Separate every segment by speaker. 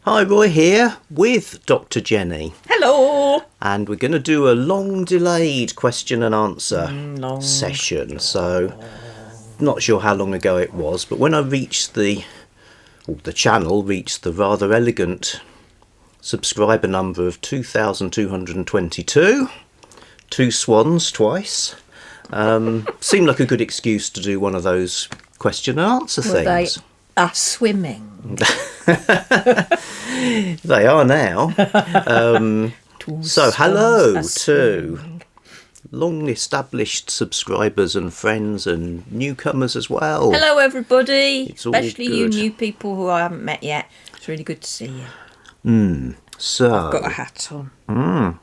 Speaker 1: Hi, Roy here with Dr. Jennie.
Speaker 2: Hello.
Speaker 1: And we're going to do a long delayed question and answer session. So, not sure how long ago it was, but when I reached the channel reached the rather elegant subscriber number of 2,222, two swans twice, seemed like a good excuse to do one of those question and answer things.
Speaker 2: They are swimming.
Speaker 1: They are now. So hello to long established subscribers and friends and newcomers as well.
Speaker 2: Hello everybody, especially you
Speaker 1: good.
Speaker 2: new people who I haven't met yet. It's really good to see you.
Speaker 1: So
Speaker 2: I've got a hat on. I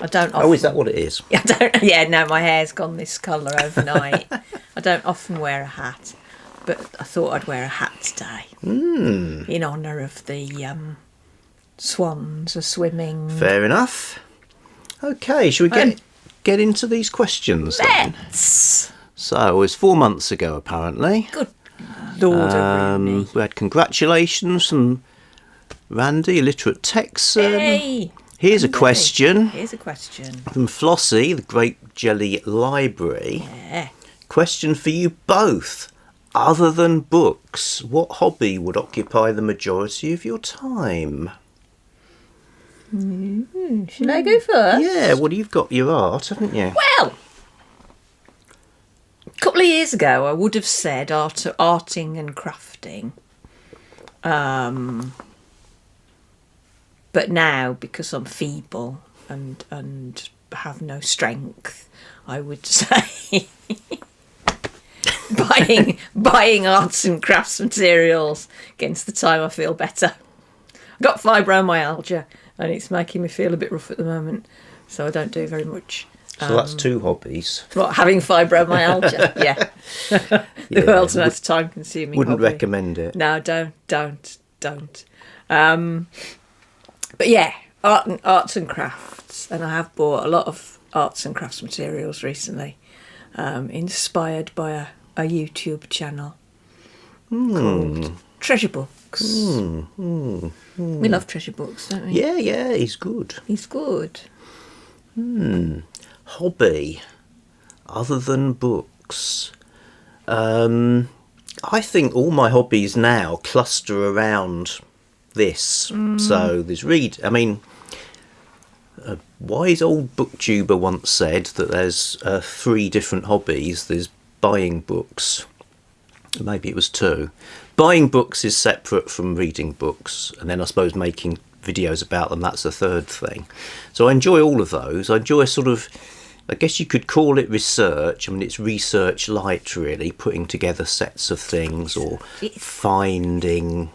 Speaker 2: don't often...
Speaker 1: Oh, is that what it is?
Speaker 2: I don't. Yeah, no, my hair's gone this colour overnight. I don't often wear a hat, but I thought I'd wear a hat today in honour of the swans are swimming.
Speaker 1: Fair enough. Okay, shall we get into these questions then?
Speaker 2: Let's.
Speaker 1: So it was 4 months ago apparently.
Speaker 2: Good Lord, Rooney.
Speaker 1: We had congratulations from Randy, illiterate Texan.
Speaker 2: Hey.
Speaker 1: Here's a question
Speaker 2: Here's a question.
Speaker 1: from Flossie, the Grape Jelly Library.
Speaker 2: Yeah.
Speaker 1: Question for you both. Other than books, what hobby would occupy the majority of your time?
Speaker 2: Should I go first?
Speaker 1: Yeah, well, you've got your art, haven't you?
Speaker 2: Well, a couple of years ago, I would have said arting and crafting. But now, because I'm feeble and have no strength, I would say buying arts and crafts materials against the time I feel better. I've got fibromyalgia and it's making me feel a bit rough at the moment, so I don't do very much.
Speaker 1: So that's two hobbies.
Speaker 2: What, having fibromyalgia? Yeah. The world's most time-consuming
Speaker 1: Wouldn't
Speaker 2: hobby.
Speaker 1: recommend it.
Speaker 2: No, don't. But yeah, arts and crafts, and I have bought a lot of arts and crafts materials recently, inspired by a YouTube channel called Treasure Books. We love Treasure Books, don't we?
Speaker 1: Yeah, he's good.
Speaker 2: He's good.
Speaker 1: Hobby, other than books. I think all my hobbies now cluster around this. So there's a wise old booktuber once said that there's 3 different hobbies. There's buying books. Maybe it was 2. Buying books is separate from reading books, and then I suppose making videos about them, that's the third thing. So I enjoy all of those. I enjoy I guess you could call it research. I mean, it's research light, really, putting together sets of things or finding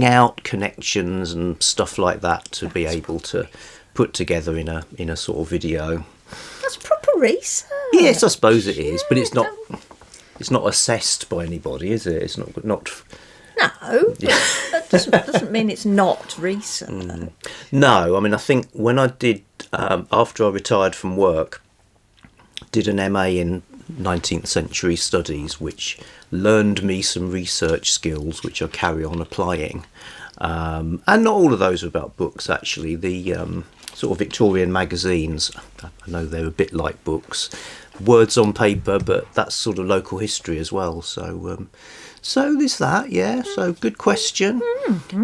Speaker 1: out connections and stuff like that to be able to put together in a sort of video.
Speaker 2: That's proper research.
Speaker 1: Yes, I suppose it is, but it's not assessed by anybody, is it? It's not.
Speaker 2: No, that doesn't mean it's not research.
Speaker 1: No, I mean, I think when I did after I retired from work, did an MA in 19th century studies, which learned me some research skills which I carry on applying, and not all of those are about books actually. The sort of Victorian magazines, I know they're a bit like books, words on paper, but that's sort of local history as well. So there's that. Yeah, so good question.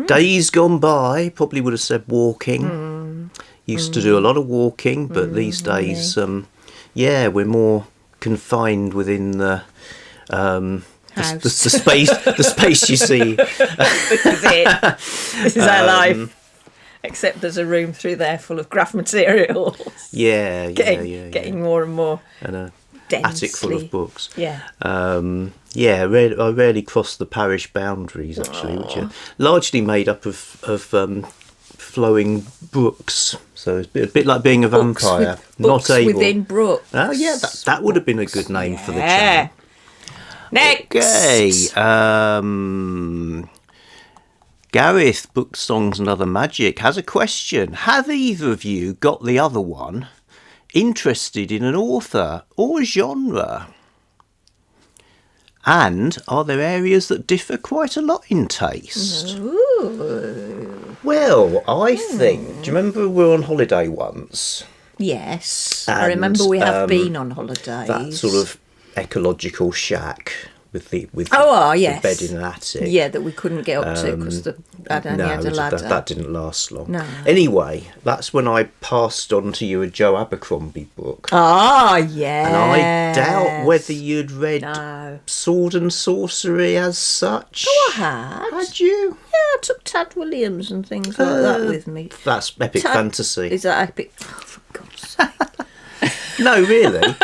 Speaker 1: Days gone by, probably would have said walking. Used to do a lot of walking, but these days we're more confined within the space you see.
Speaker 2: This is it. This is our life. Except there's a room through there full of graph materials. Getting more and more
Speaker 1: and a
Speaker 2: densely.
Speaker 1: Attic full of books.
Speaker 2: Yeah.
Speaker 1: I rarely cross the parish boundaries actually, which are largely made up of flowing brooks. So it's a bit like being a vampire.
Speaker 2: Books within brooks.
Speaker 1: Oh yeah, that would have been a good name for the channel.
Speaker 2: Next.
Speaker 1: Okay. Gareth, Book, Songs and Other Magic, has a question. Have either of you got the other one interested in an author or genre? And are there areas that differ quite a lot in taste?
Speaker 2: Ooh.
Speaker 1: Well, I think. Do you remember we were on holiday once?
Speaker 2: Yes,
Speaker 1: And,
Speaker 2: I remember we have been on holidays.
Speaker 1: That sort of ecological shack with the
Speaker 2: yes,
Speaker 1: bed in an attic.
Speaker 2: Yeah, that we couldn't get up to because had only had a ladder.
Speaker 1: That didn't last long.
Speaker 2: No.
Speaker 1: Anyway, that's when I passed on to you a Joe Abercrombie book.
Speaker 2: Ah, yeah.
Speaker 1: And I doubt whether you'd read
Speaker 2: No.
Speaker 1: Sword and Sorcery as such.
Speaker 2: Oh, I had.
Speaker 1: Had you?
Speaker 2: Yeah, I took Tad Williams and things like that with me.
Speaker 1: That's epic fantasy.
Speaker 2: Is that epic? Oh, for God's sake.
Speaker 1: No, really.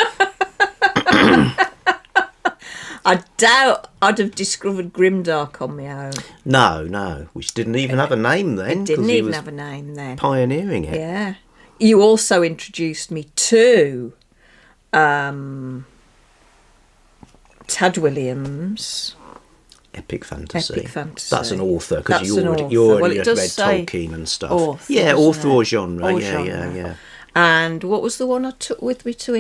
Speaker 2: I doubt I'd have discovered Grimdark on my own.
Speaker 1: No, which didn't even have a name then.
Speaker 2: It didn't
Speaker 1: 'cause he
Speaker 2: even
Speaker 1: was
Speaker 2: have a name then.
Speaker 1: pioneering it.
Speaker 2: Yeah. You also introduced me to Tad Williams.
Speaker 1: Epic fantasy.
Speaker 2: Epic fantasy.
Speaker 1: That's an author because
Speaker 2: That's
Speaker 1: you
Speaker 2: an
Speaker 1: already
Speaker 2: author. Well, it
Speaker 1: had
Speaker 2: does
Speaker 1: read
Speaker 2: say
Speaker 1: Tolkien and stuff.
Speaker 2: author,
Speaker 1: Yeah,
Speaker 2: doesn't
Speaker 1: author
Speaker 2: it?
Speaker 1: or genre.
Speaker 2: Or
Speaker 1: yeah,
Speaker 2: genre.
Speaker 1: yeah.
Speaker 2: And what was the one I took with me to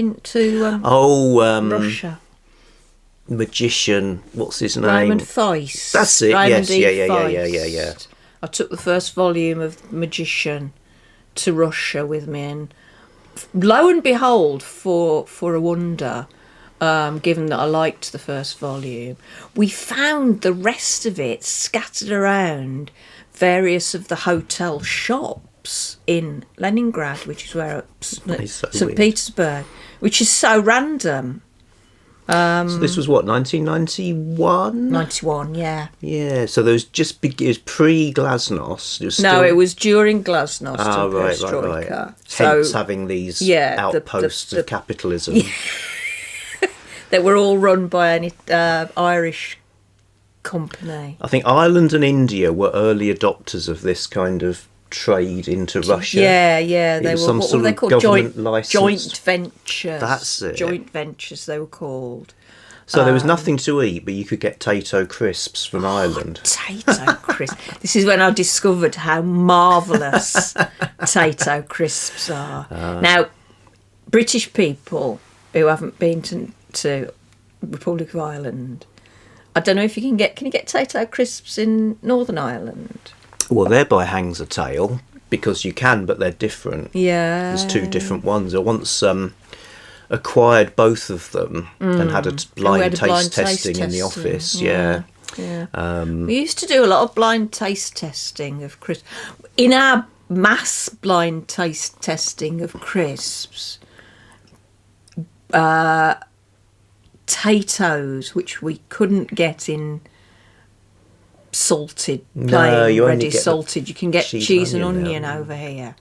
Speaker 2: Russia?
Speaker 1: Magician. What's his name?
Speaker 2: Raymond Feist.
Speaker 1: That's it.
Speaker 2: Raymond
Speaker 1: Yes.
Speaker 2: E.
Speaker 1: Yeah.
Speaker 2: Feist. I took the first volume of Magician to Russia with me, and lo and behold, for a wonder, given that I liked the first volume, we found the rest of it scattered around various of the hotel shops in Leningrad, which is where St. Petersburg, which is so random.
Speaker 1: So this was what, 1991?
Speaker 2: 91, yeah.
Speaker 1: Yeah. So there was it was pre-Glasnost.
Speaker 2: It was during Glasnost and
Speaker 1: right.
Speaker 2: Perestroika.
Speaker 1: Hence having these outposts of capitalism.
Speaker 2: That were all run by an Irish company.
Speaker 1: I think Ireland and India were early adopters of this kind of trade into Russia.
Speaker 2: Yeah. They were
Speaker 1: some
Speaker 2: what
Speaker 1: sort
Speaker 2: were they
Speaker 1: of
Speaker 2: called?
Speaker 1: government
Speaker 2: Joint ventures.
Speaker 1: That's it.
Speaker 2: Joint ventures they were called.
Speaker 1: So there was nothing to eat, but you could get Tayto crisps from Ireland.
Speaker 2: Tayto crisps. This is when I discovered how marvellous Tayto crisps are. Now, British people who haven't been to Republic of Ireland, I don't know if you get Tayto crisps in Northern Ireland?
Speaker 1: Well, thereby hangs a tale, because you can, but they're different.
Speaker 2: Yeah.
Speaker 1: There's two different ones. I once acquired both of them and had a blind taste testing in the office. Yeah.
Speaker 2: We used to do a lot of blind taste testing of crisps. In our mass blind taste testing of crisps, Taytos, which we couldn't get in salted, plain, ready salted. You can get cheese and onion over here.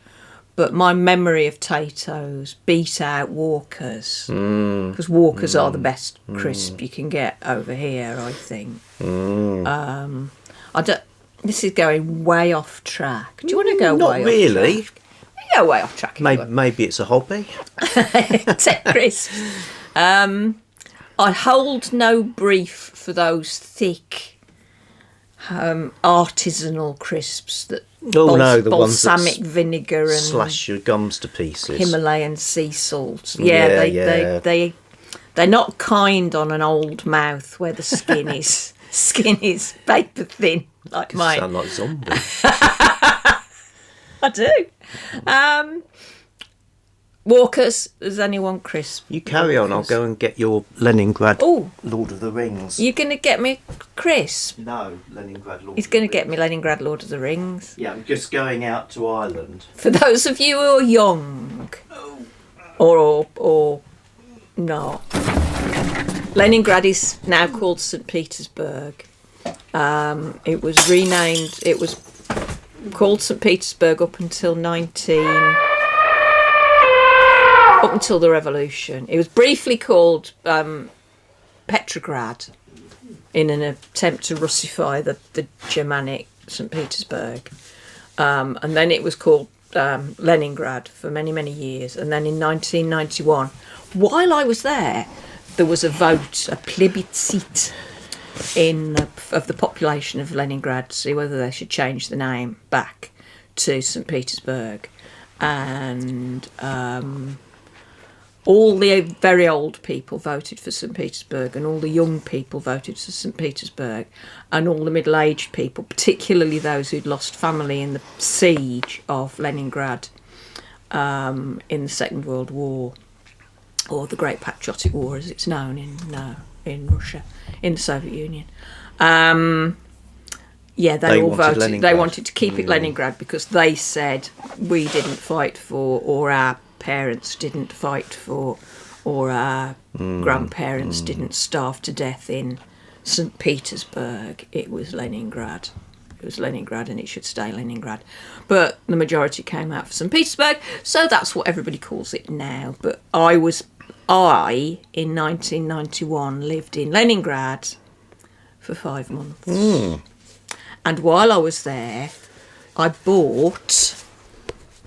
Speaker 2: But my memory of Taytos beat out Walkers, because Walkers are the best crisp you can get over here, I think. This is going way off track. Do you want to go
Speaker 1: Not
Speaker 2: way
Speaker 1: really.
Speaker 2: off track? We go way off track.
Speaker 1: Maybe it's a hobby.
Speaker 2: Tech crisps. I hold no brief for those thick artisanal crisps that
Speaker 1: the
Speaker 2: balsamic
Speaker 1: ones
Speaker 2: vinegar and
Speaker 1: slash your gums to pieces.
Speaker 2: Himalayan sea salt. They're not kind on an old mouth where the skin is paper thin like mine.
Speaker 1: Sound like zombie.
Speaker 2: I do. Walkers, does anyone crisp?
Speaker 1: You carry on. I'll go and get your Leningrad Lord of the Rings.
Speaker 2: You're going to get me crisp?
Speaker 1: No, Leningrad Lord.
Speaker 2: He's going to get me Leningrad Lord of the Rings.
Speaker 1: Yeah, I'm just going out to Ireland.
Speaker 2: For those of you who are young, or not, Leningrad is now called St. Petersburg. It was renamed. It was called St. Petersburg up until the revolution. It was briefly called Petrograd in an attempt to Russify the Germanic St. Petersburg. And then it was called Leningrad for many, many years. And then in 1991, while I was there was a vote, a plebiscite of the population of Leningrad to see whether they should change the name back to St. Petersburg. And all the very old people voted for St. Petersburg, and all the young people voted for St. Petersburg, and all the middle-aged people, particularly those who'd lost family in the siege of Leningrad in the Second World War, or the Great Patriotic War as it's known in Russia, in the Soviet Union. They all voted.
Speaker 1: Leningrad.
Speaker 2: They wanted to keep it Leningrad because they said we didn't fight for, or our parents didn't fight for, or our grandparents didn't starve to death in St. Petersburg. It was Leningrad. It was Leningrad, and it should stay Leningrad. But the majority came out for St. Petersburg, so that's what everybody calls it now. But I, in 1991, lived in Leningrad for 5 months. And while I was there, I bought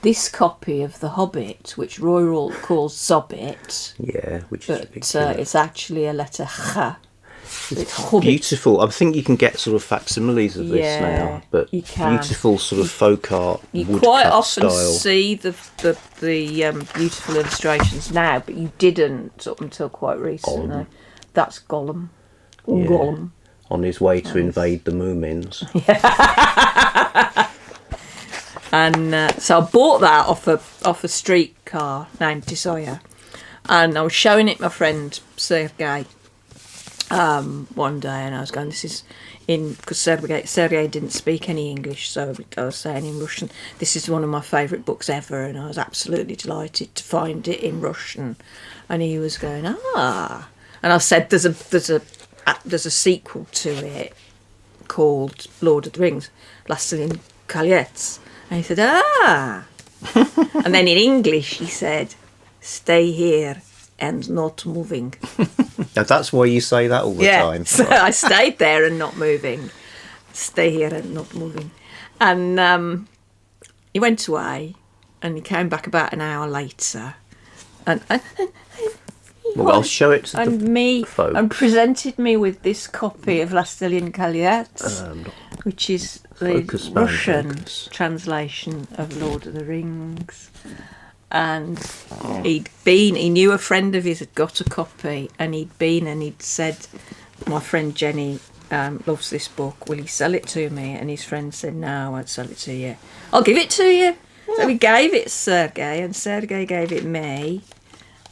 Speaker 2: this copy of The Hobbit, which Roy Ralt calls Zobbit.
Speaker 1: Yeah, which is a big
Speaker 2: But it's actually a letter Ch. It's Hobbit.
Speaker 1: Beautiful. I think you can get sort of facsimiles of this now, but
Speaker 2: you can.
Speaker 1: beautiful sort of folk art,
Speaker 2: You
Speaker 1: woodcut
Speaker 2: quite often
Speaker 1: style.
Speaker 2: see the beautiful illustrations now, but you didn't up until quite recently. That's Gollum.
Speaker 1: Yeah.
Speaker 2: Gollum.
Speaker 1: On his way to invade the Moomins.
Speaker 2: And so I bought that off a streetcar named Desire, and I was showing it my friend Sergei one day, and I was going, this is in, because Sergei didn't speak any English, so I was saying in Russian, this is one of my favourite books ever, and I was absolutely delighted to find it in Russian. And he was going, and I said there's a sequel to it called Lord of the Rings, Властелин колец. And he said, and then in English he said, stay here and not moving.
Speaker 1: Now that's why you say that all the time.
Speaker 2: So I stayed there and not moving. Stay here and not moving. And he went away, and he came back about an hour later, and
Speaker 1: Well, I'll show it to the folk.
Speaker 2: and presented me with this copy of Властелин колец, which is the Russian translation of Lord of the Rings. And he knew a friend of his had got a copy, and he'd said, my friend Jennie loves this book, will you sell it to me? And his friend said, no, I won't sell it to you. I'll give it to you. So we gave it Sergei, and Sergei gave it me.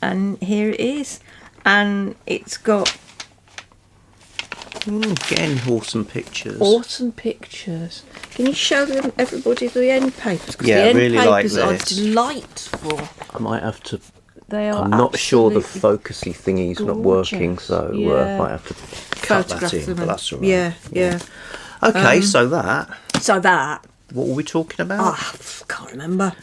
Speaker 2: And here it is. And it's got...
Speaker 1: Again, awesome pictures.
Speaker 2: Awesome pictures. Can you show them everybody the end papers? Because
Speaker 1: Yeah,
Speaker 2: the end
Speaker 1: really like
Speaker 2: papers are
Speaker 1: this.
Speaker 2: delightful.
Speaker 1: I might have to...
Speaker 2: They are
Speaker 1: I'm not sure the
Speaker 2: absolutely
Speaker 1: focusy thingy's not
Speaker 2: gorgeous.
Speaker 1: working, so
Speaker 2: Yeah.
Speaker 1: I might have to cut that
Speaker 2: photograph
Speaker 1: in,
Speaker 2: them.
Speaker 1: but that's all right.
Speaker 2: Yeah.
Speaker 1: Okay, so that...
Speaker 2: So that...
Speaker 1: What were we talking about?
Speaker 2: I can't remember.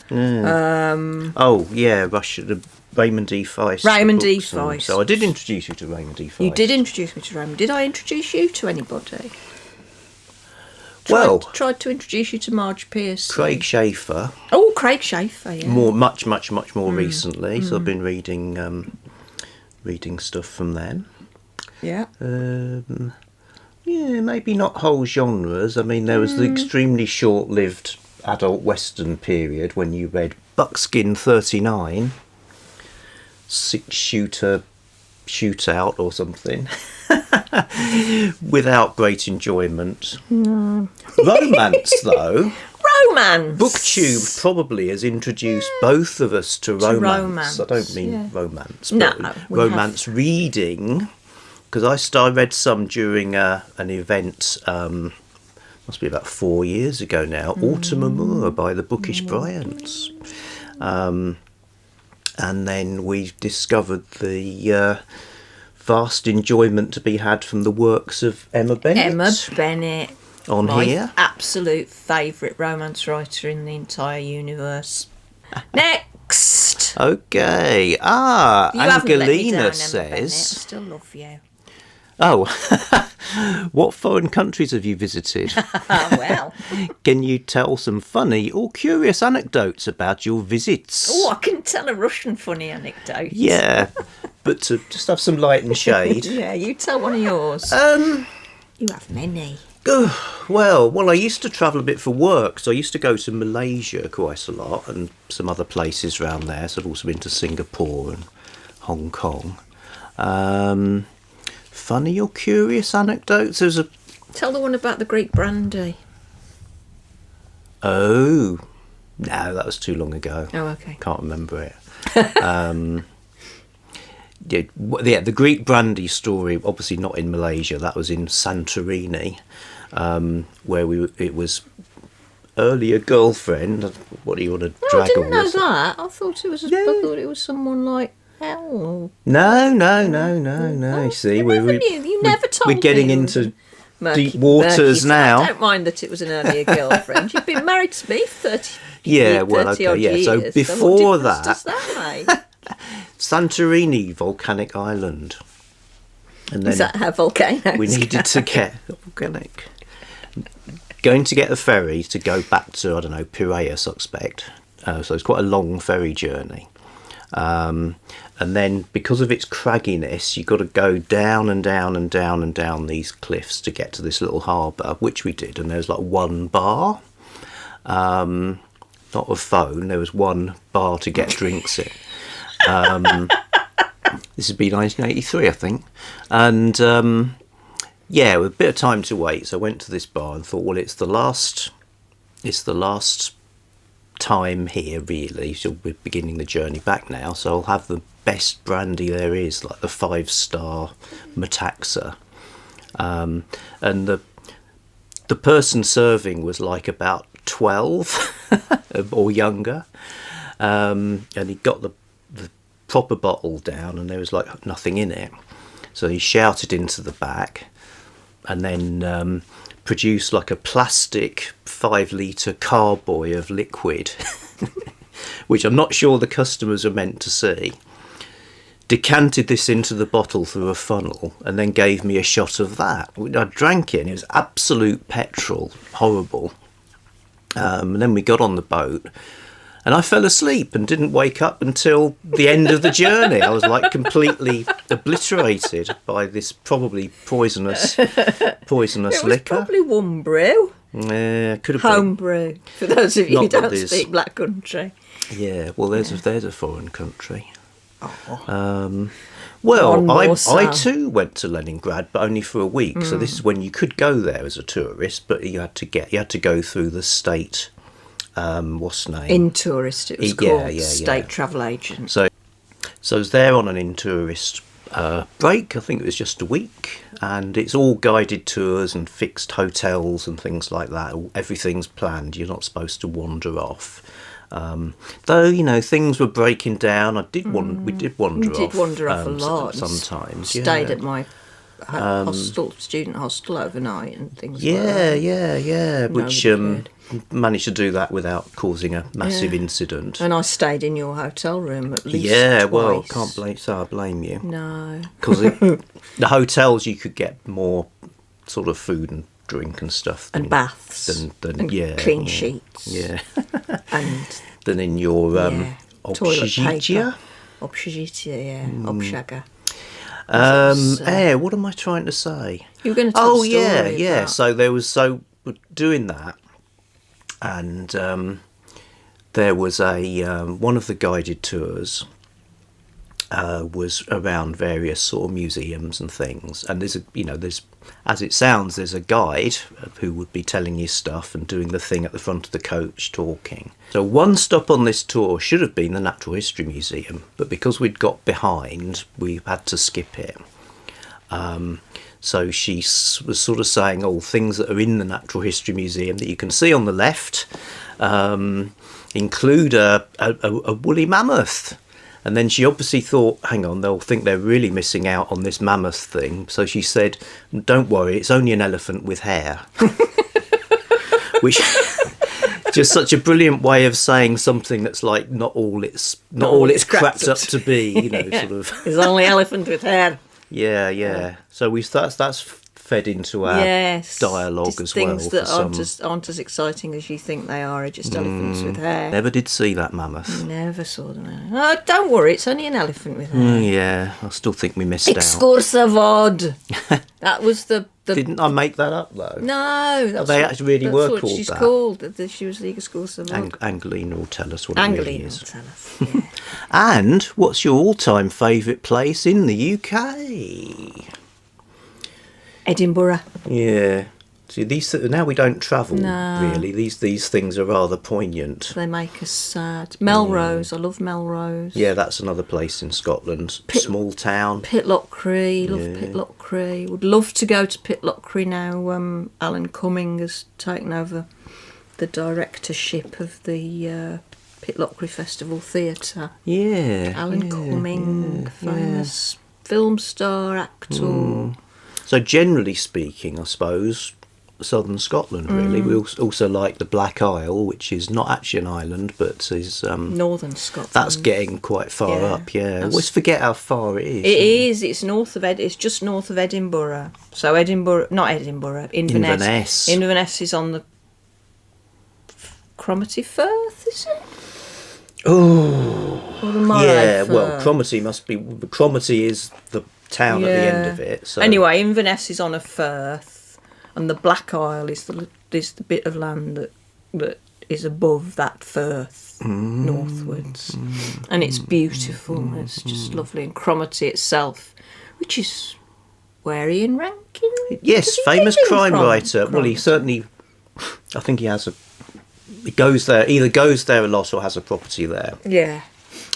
Speaker 1: Oh, yeah, Russia, the Raymond E. Feist.
Speaker 2: Raymond E.
Speaker 1: books and-
Speaker 2: Feist.
Speaker 1: So I did introduce you to Raymond E. Feist.
Speaker 2: You did introduce me to Raymond. Did I introduce you to anybody?
Speaker 1: Well,
Speaker 2: Tried to introduce you to Marge Pierce.
Speaker 1: Craig Schaefer,
Speaker 2: Oh, Craig Schaefer, yeah.
Speaker 1: much more recently. So I've been reading stuff from them.
Speaker 2: Yeah.
Speaker 1: Yeah, maybe not whole genres. I mean, there was the extremely short-lived adult Western period when you read Buckskin 39, 6-shooter shootout or something, without great enjoyment. Romance, though.
Speaker 2: Romance.
Speaker 1: BookTube probably has introduced both of us to romance. I don't mean romance, but
Speaker 2: No,
Speaker 1: romance reading. Because I read some during an event, must be about 4 years ago now, Autumn Amour by the Bookish Bryants. And then we discovered the vast enjoyment to be had from the works of Emma Bennett.
Speaker 2: Emma Bennett.
Speaker 1: On
Speaker 2: my
Speaker 1: here.
Speaker 2: absolute favourite romance writer in the entire universe. Next.
Speaker 1: Okay.
Speaker 2: You haven't let me down,
Speaker 1: Angelina
Speaker 2: Emma Bennett. I
Speaker 1: says...
Speaker 2: still love you.
Speaker 1: Oh, what foreign countries have you visited?
Speaker 2: Well.
Speaker 1: Can you tell some funny or curious anecdotes about your visits?
Speaker 2: Oh, I can tell a Russian funny anecdote.
Speaker 1: Yeah, but to just have some light and shade.
Speaker 2: Yeah, you tell one of yours. You have many.
Speaker 1: Well, I used to travel a bit for work, so I used to go to Malaysia quite a lot and some other places around there. So I've also been to Singapore and Hong Kong. Funny or curious anecdotes? There's a...
Speaker 2: Tell the one about the Greek brandy.
Speaker 1: Oh, no, that was too long ago.
Speaker 2: Oh, okay.
Speaker 1: Can't remember it. The Greek brandy story, obviously not in Malaysia. That was in Santorini, where it was earlier girlfriend. What do you want to drag?
Speaker 2: I didn't know that. I thought it was. I thought it was someone like hell.
Speaker 1: No. See,
Speaker 2: You never told me.
Speaker 1: We're getting into deep waters now.
Speaker 2: I don't mind that it was an earlier girlfriend. You've been married to me for 30.
Speaker 1: Yeah, well, okay, yeah.
Speaker 2: Years,
Speaker 1: so before
Speaker 2: what difference does that make?
Speaker 1: Santorini, volcanic island. And then
Speaker 2: Is that how volcanoes
Speaker 1: we needed to get volcanic. Going to get the ferry to go back to, I don't know, Piraeus, I expect. So it's quite a long ferry journey. And then because of its cragginess, you've got to go down and down and down and down these cliffs to get to this little harbour, which we did. And there was like one bar, not a phone. There was one bar to get drinks in. This would be 1983, I think. And with a bit of time to wait, so I went to this bar and thought, well, it's the last time here, really. So we're beginning the journey back now, so I'll have the best brandy there is, like the 5-star Metaxa. And the person serving was like about 12 or younger, and he got the proper bottle down, and there was like nothing in it. So he shouted into the back, and then produced like a plastic 5-litre carboy of liquid, which I'm not sure the customers are meant to see. Decanted this into the bottle through a funnel, and then gave me a shot of that. I drank it, and it was absolute petrol, horrible. And then we got on the boat, and I fell asleep and didn't wake up until the end of the journey. I was like completely obliterated by this probably poisonous
Speaker 2: It was
Speaker 1: liquor.
Speaker 2: probably one brew.
Speaker 1: Yeah, could have
Speaker 2: Home brew. For those of you who
Speaker 1: Not that
Speaker 2: don't
Speaker 1: there's-
Speaker 2: speak Black Country.
Speaker 1: been. Yeah, well, there's a foreign country.
Speaker 2: One
Speaker 1: Well,
Speaker 2: more
Speaker 1: I
Speaker 2: so.
Speaker 1: too went to Leningrad, but only for a week. So this is when you could go there as a tourist, but you had to go through the state. What's the name?
Speaker 2: In tourist, it was
Speaker 1: Yeah,
Speaker 2: called
Speaker 1: yeah,
Speaker 2: State
Speaker 1: yeah.
Speaker 2: Travel Agent.
Speaker 1: So I was there on an in-tourist break. I think it was just a week, and it's all guided tours and fixed hotels and things like that. Everything's planned. You're not supposed to wander off. Though things were breaking down. We did wander
Speaker 2: We
Speaker 1: off.
Speaker 2: did wander off a lot.
Speaker 1: Sometimes.
Speaker 2: Stayed at my student hostel overnight and things like
Speaker 1: Yeah,
Speaker 2: that.
Speaker 1: which
Speaker 2: Nobody cared.
Speaker 1: managed to do that without causing a massive
Speaker 2: Yeah.
Speaker 1: incident.
Speaker 2: And I stayed in your hotel room at least
Speaker 1: Yeah,
Speaker 2: twice.
Speaker 1: well, I blame you.
Speaker 2: No.
Speaker 1: Because the hotels, you could get more sort of food and drink and stuff.
Speaker 2: And baths.
Speaker 1: Than
Speaker 2: and clean sheets.
Speaker 1: Yeah.
Speaker 2: And
Speaker 1: Than in your
Speaker 2: toilet
Speaker 1: общежитие.
Speaker 2: paper. Общежитие, yeah. Общага.
Speaker 1: What am I trying to say?
Speaker 2: You were going to tell
Speaker 1: Oh
Speaker 2: a story
Speaker 1: yeah.
Speaker 2: about-
Speaker 1: So we're doing that, and there was a one of the guided tours was around various sort of museums and things, and there's as it sounds, there's a guide who would be telling you stuff and doing the thing at the front of the coach talking. So one stop on this tour should have been the Natural History Museum, but because we'd got behind, we had to skip it. So she was sort of saying, things that are in the Natural History Museum that you can see on the left include a woolly mammoth. And then she obviously thought, hang on, they'll think they're really missing out on this mammoth thing. So she said, don't worry, it's only an elephant with hair. Which just such a brilliant way of saying something that's like not all it's cracked up to be, sort of.
Speaker 2: It's only elephant with hair.
Speaker 1: Yeah. So that's fed into our dialogue
Speaker 2: just
Speaker 1: as well.
Speaker 2: Things that
Speaker 1: for
Speaker 2: aren't as exciting as you think they are just elephants with hair.
Speaker 1: Never did see that mammoth.
Speaker 2: Never saw them. Oh, don't worry, it's only an elephant with hair.
Speaker 1: Yeah, I still think we missed out.
Speaker 2: Excursavod. That was the
Speaker 1: Didn't I make that up though?
Speaker 2: No, that's
Speaker 1: They actually really
Speaker 2: that's
Speaker 1: were
Speaker 2: what
Speaker 1: called
Speaker 2: she's
Speaker 1: that.
Speaker 2: called. She was League of School Savant.
Speaker 1: Angelina will tell us what it really
Speaker 2: Angelina will
Speaker 1: is.
Speaker 2: tell us. Yeah.
Speaker 1: And what's your all-time favourite place in the UK?
Speaker 2: Edinburgh.
Speaker 1: Yeah. See, now we don't travel
Speaker 2: No.
Speaker 1: really. These things are rather poignant.
Speaker 2: They make us sad. Melrose. I love Melrose.
Speaker 1: Yeah, that's another place in Scotland. Small town.
Speaker 2: Pitlochry. Love Pitlochry. Would love to go to Pitlochry now. Alan Cumming has taken over the directorship of the Pitlochry Festival Theatre.
Speaker 1: Yeah.
Speaker 2: Alan Cumming, famous film star, actor.
Speaker 1: So generally speaking, I suppose, southern Scotland really. We also like the Black Isle, which is not actually an island, but is
Speaker 2: Northern Scotland.
Speaker 1: that's getting quite far up. Yeah, always forget how far it is.
Speaker 2: It is. It's north of It's just north of Edinburgh. So not Edinburgh. Inverness. Inverness is on the Cromarty Firth, is it?
Speaker 1: Oh,
Speaker 2: Or the Moray
Speaker 1: yeah.
Speaker 2: Firth?
Speaker 1: Well, Cromarty is the town at the end of it. So.
Speaker 2: Anyway, Inverness is on a firth, and the Black Isle is the bit of land that is above that firth northwards, and it's beautiful. It's just lovely. And Cromarty itself, which is where Ian Rankin,
Speaker 1: Yes, famous crime writer. Well, he certainly. I think he has a. He either goes there a lot or has a property there.
Speaker 2: Yeah.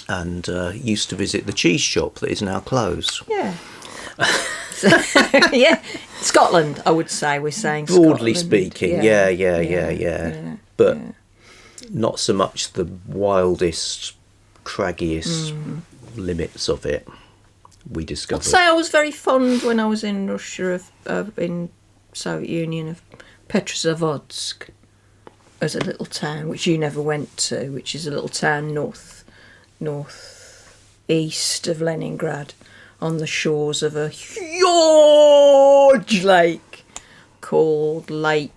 Speaker 1: And used to visit the cheese shop that is now closed.
Speaker 2: Yeah. Yeah. Scotland, I would say. We're saying
Speaker 1: Broadly
Speaker 2: Scotland.
Speaker 1: speaking, yeah. But not so much the wildest, craggiest limits of it we discovered.
Speaker 2: I'd say I was very fond when I was in Russia, in Soviet Union, of Petrozavodsk as a little town, which you never went to, which is a little town north-east of Leningrad, on the shores of a huge lake called Lake...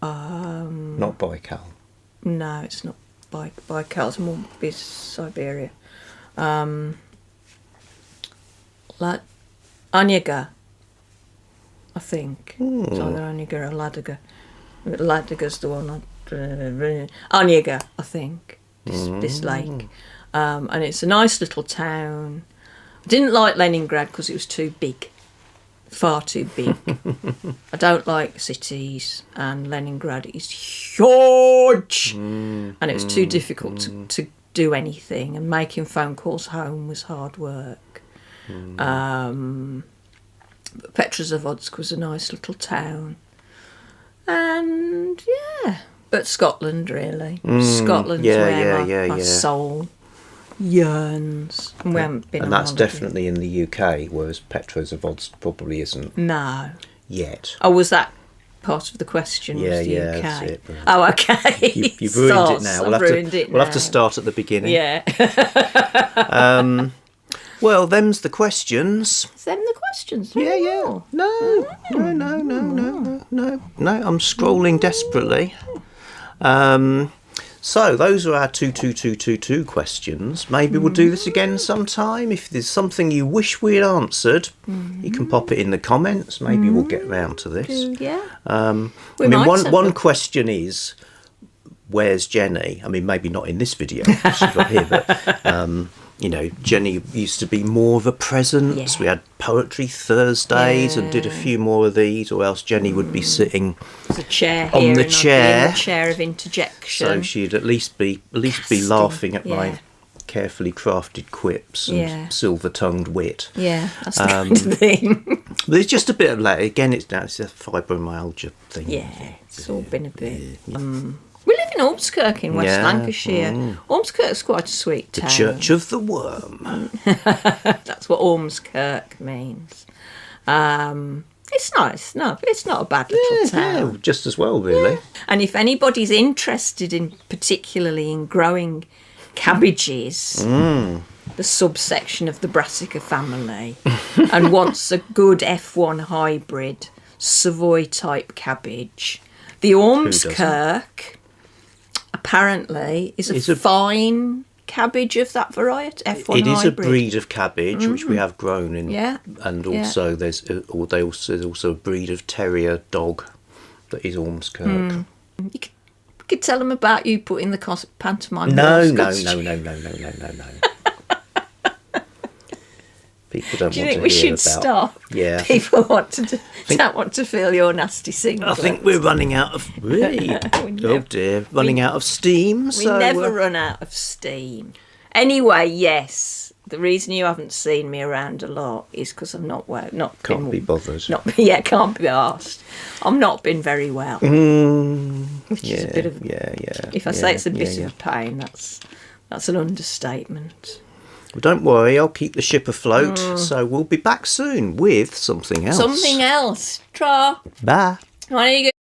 Speaker 1: Not Baikal.
Speaker 2: No, it's not Baikal. It's more Siberia. Onega, I think. It's either Onega or Ladoga. Ladoga's the one. Onega, I think. This lake. And it's a nice little town. I didn't like Leningrad because it was too big. Far too big. I don't like cities, and Leningrad is huge, and it was too difficult to do anything, and making phone calls home was hard work. But Petrozavodsk was a nice little town, and but Scotland really. Scotland's where my soul yearns, and we haven't been.
Speaker 1: And that's definitely in the UK, whereas Petrozavodsk probably isn't.
Speaker 2: No.
Speaker 1: Yet.
Speaker 2: Oh, was that part of the question?
Speaker 1: Yeah,
Speaker 2: was the
Speaker 1: yeah,
Speaker 2: UK?
Speaker 1: that's it.
Speaker 2: Oh, okay.
Speaker 1: You've ruined it now. We'll have to start at the beginning.
Speaker 2: Yeah.
Speaker 1: Well, them's the questions.
Speaker 2: Them the questions.
Speaker 1: Yeah. No. I'm scrolling desperately. So those are our 22222 questions. Maybe we'll do this again sometime. If there's something you wish we had answered, you can pop it in the comments. Maybe we'll get round to this.
Speaker 2: Yeah.
Speaker 1: One question is, where's Jenny? I mean, maybe not in this video, she's not here, but Jenny used to be more of a presence. We had Poetry Thursdays and did a few more of these, or else Jenny would be sitting
Speaker 2: There's a chair
Speaker 1: on
Speaker 2: here
Speaker 1: the
Speaker 2: and
Speaker 1: chair.
Speaker 2: I'd be in the chair of interjection.
Speaker 1: So she'd at least be laughing at my carefully crafted quips and silver-tongued wit.
Speaker 2: Yeah, that's the kind of thing.
Speaker 1: But it's just a bit of that. Again, it's a fibromyalgia thing.
Speaker 2: Yeah, it's all been a bit. We live in Ormskirk in West Lancashire. Ormskirk's quite a sweet town.
Speaker 1: The Church of the Worm.
Speaker 2: That's what Ormskirk means. It's nice. No, it's not a bad little town.
Speaker 1: Yeah, just as well, really.
Speaker 2: Yeah. And if anybody's interested particularly in growing cabbages, the subsection of the Brassica family, and wants a good F1 hybrid Savoy type cabbage, the Ormskirk apparently is a fine cabbage of that variety? F1
Speaker 1: It is
Speaker 2: hybrid?
Speaker 1: a breed of cabbage which we have grown in.
Speaker 2: Yeah.
Speaker 1: And also there's also a breed of terrier dog that is Ormskirk.
Speaker 2: You could tell them about you putting the pantomime.
Speaker 1: No. People don't
Speaker 2: Do you
Speaker 1: want
Speaker 2: think
Speaker 1: to
Speaker 2: we
Speaker 1: hear
Speaker 2: should
Speaker 1: about.
Speaker 2: stop?
Speaker 1: Yeah.
Speaker 2: People don't want to feel your nasty singlet.
Speaker 1: I think we're running out of running out of steam.
Speaker 2: We
Speaker 1: So
Speaker 2: never run out of steam. Anyway, yes, the reason you haven't seen me around a lot is because I'm not well.
Speaker 1: Can't be bothered.
Speaker 2: Can't be asked. I'm not been very well. Which is a bit of. If I say it's a bit of a pain, that's an understatement.
Speaker 1: Well, don't worry, I'll keep the ship afloat. So we'll be back soon with something else.
Speaker 2: Something else. Tra.
Speaker 1: Bye.
Speaker 2: Why don't you go